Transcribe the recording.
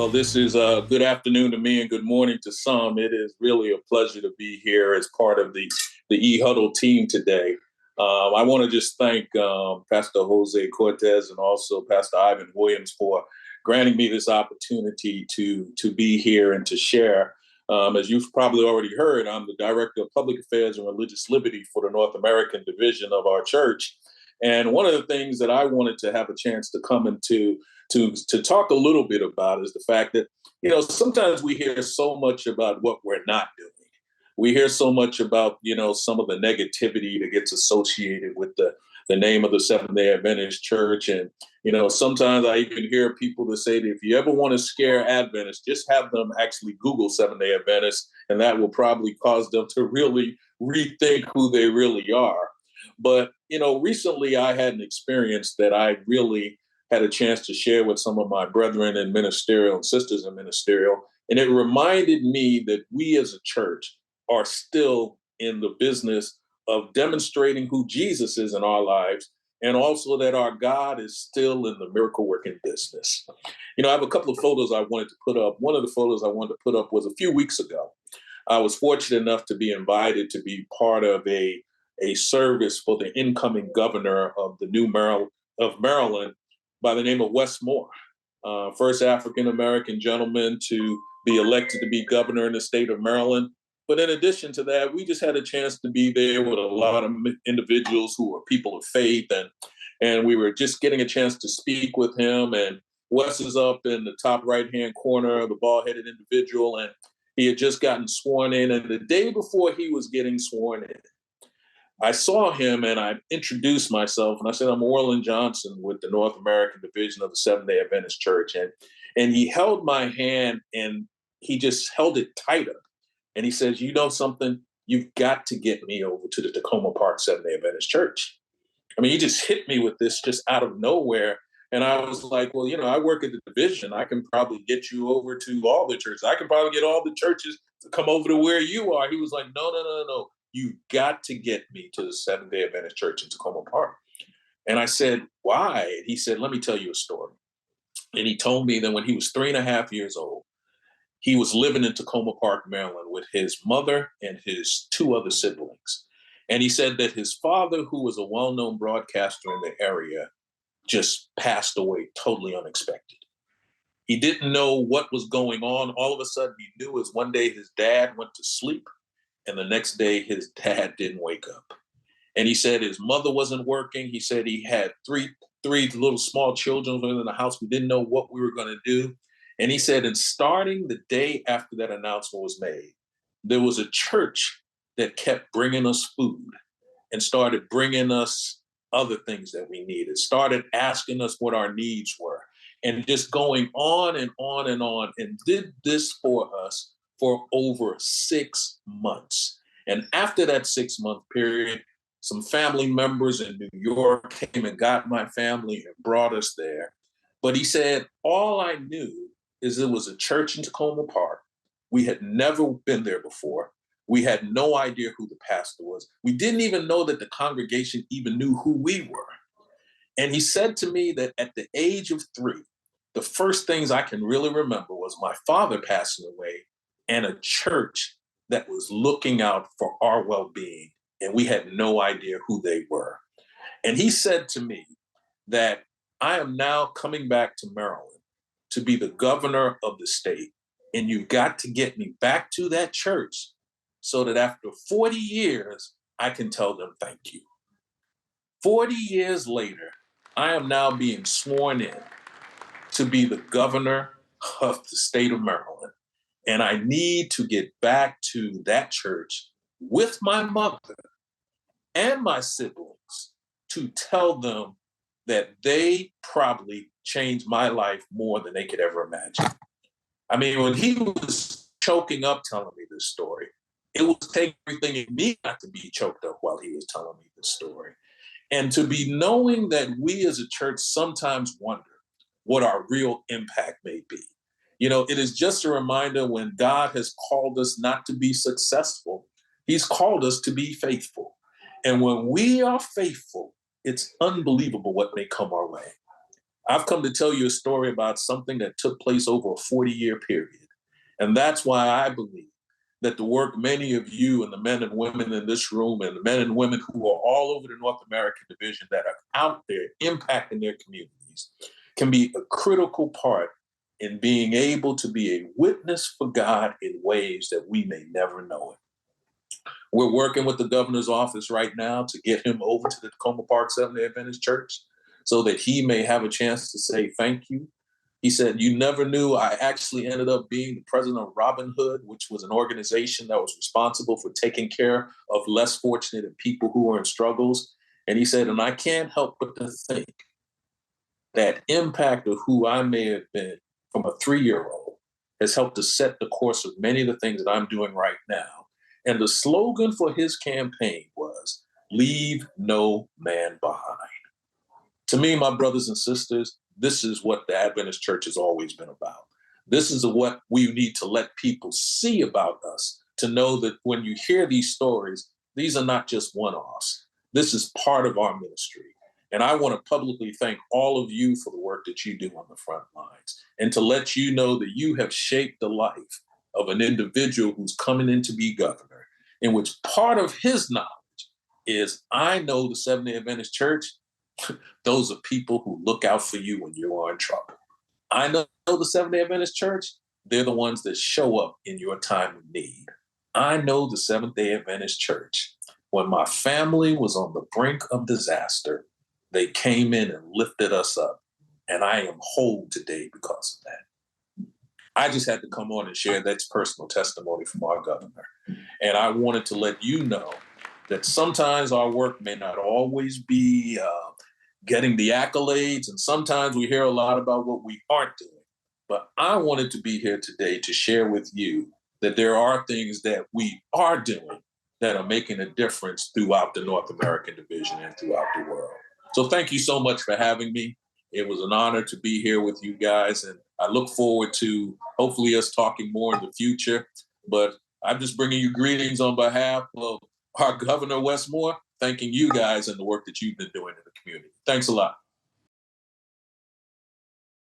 Well, this is good afternoon to me and good morning to some. It is really a pleasure to be here as part of the E-Huddle team today. I want to just thank Pastor Jose Cortez and also Pastor Ivan Williams for granting me this opportunity to be here and to share. As you've probably already heard, I'm the Director of Public Affairs and Religious Liberty for the North American Division of our church. And one of the things that I wanted to have a chance to come into to talk a little bit about is the fact that, sometimes we hear so much about what we're not doing. We hear so much about, some of the negativity that gets associated with the name of the Seventh-day Adventist Church. And, sometimes I even hear people that say that if you ever want to scare Adventists, just have them actually Google Seventh-day Adventists, and that will probably cause them to really rethink who they really are. But, recently I had an experience that I really had a chance to share with some of my brethren in ministerial and sisters in ministerial. And it reminded me that we as a church are still in the business of demonstrating who Jesus is in our lives, and also that our God is still in the miracle working business. I have a couple of photos I wanted to put up. One of the photos I wanted to put up was a few weeks ago. I was fortunate enough to be invited to be part of a service for the incoming governor of Maryland by the name of Wes Moore, first African-American gentleman to be elected to be governor in the state of Maryland. But in addition to that, we just had a chance to be there with a lot of individuals who are people of faith. And we were just getting a chance to speak with him. And Wes is up in the top right-hand corner, the bald-headed individual, and he had just gotten sworn in. And the day before he was getting sworn in, I saw him and I introduced myself and I said, I'm Orlan Johnson with the North American Division of the Seventh-day Adventist Church. And he held my hand and he just held it tighter. And he says, you know something, you've got to get me over to the Tacoma Park Seventh-day Adventist Church. I mean, he just hit me with this just out of nowhere. And I was like, well, I work at the division. I can probably get you over to all the churches. I can probably get all the churches to come over to where you are. He was like, no. You got to get me to the Seventh-day Adventist Church in Tacoma Park. And I said, why? And he said, let me tell you a story. And he told me that when he was 3.5 years old, he was living in Tacoma Park, Maryland with his mother and his two other siblings. And he said that his father, who was a well-known broadcaster in the area, just passed away totally unexpected. He didn't know what was going on. All of a sudden, he knew is one day his dad went to sleep. And the next day, his dad didn't wake up. And he said his mother wasn't working. He said he had three little small children in the house. We didn't know what we were going to do. And he said, and starting the day after that announcement was made, there was a church that kept bringing us food and started bringing us other things that we needed, started asking us what our needs were, and just going on and on and on, and did this for us for over 6 months. And after that 6-month period, some family members in New York came and got my family and brought us there. But he said, all I knew is it was a church in Tacoma Park. We had never been there before. We had no idea who the pastor was. We didn't even know that the congregation even knew who we were. And he said to me that at the age of 3, the first things I can really remember was my father passing away and a church that was looking out for our well-being, and we had no idea who they were. And he said to me that I am now coming back to Maryland to be the governor of the state, and you've got to get me back to that church so that after 40 years, I can tell them thank you. 40 years later, I am now being sworn in to be the governor of the state of Maryland. And I need to get back to that church with my mother and my siblings to tell them that they probably changed my life more than they could ever imagine. I mean, when he was choking up telling me this story, it was taking everything in me not to be choked up while he was telling me this story. And to be knowing that we as a church sometimes wonder what our real impact may be. It is just a reminder when God has called us not to be successful, he's called us to be faithful. And when we are faithful, it's unbelievable what may come our way. I've come to tell you a story about something that took place over a 40-year period. And that's why I believe that the work many of you and the men and women in this room and the men and women who are all over the North American division that are out there impacting their communities can be a critical part in being able to be a witness for God in ways that we may never know it. We're working with the governor's office right now to get him over to the Tacoma Park Seventh-day Adventist Church so that he may have a chance to say thank you. He said, "You never knew I actually ended up being the president of Robin Hood, which was an organization that was responsible for taking care of less fortunate and people who were in struggles." And he said, "And I can't help but to think that impact of who I may have been from a 3-year-old has helped to set the course of many of the things that I'm doing right now." And the slogan for his campaign was, "Leave no man behind." To me, my brothers and sisters, this is what the Adventist Church has always been about. This is what we need to let people see about us, to know that when you hear these stories, these are not just one-offs. This is part of our ministry. And I want to publicly thank all of you for the work that you do on the front lines, and to let you know that you have shaped the life of an individual who's coming in to be governor, in which part of his knowledge is, I know the Seventh-day Adventist Church, those are people who look out for you when you are in trouble. I know the Seventh-day Adventist Church, they're the ones that show up in your time of need. I know the Seventh-day Adventist Church. When my family was on the brink of disaster, they came in and lifted us up. And I am whole today because of that. I just had to come on and share that personal testimony from our governor. And I wanted to let you know that sometimes our work may not always be getting the accolades, and sometimes we hear a lot about what we aren't doing. But I wanted to be here today to share with you that there are things that we are doing that are making a difference throughout the North American division and throughout the world. So thank you so much for having me. It was an honor to be here with you guys, and I look forward to hopefully us talking more in the future. But I'm just bringing you greetings on behalf of our Governor Westmore, thanking you guys and the work that you've been doing in the community. Thanks a lot.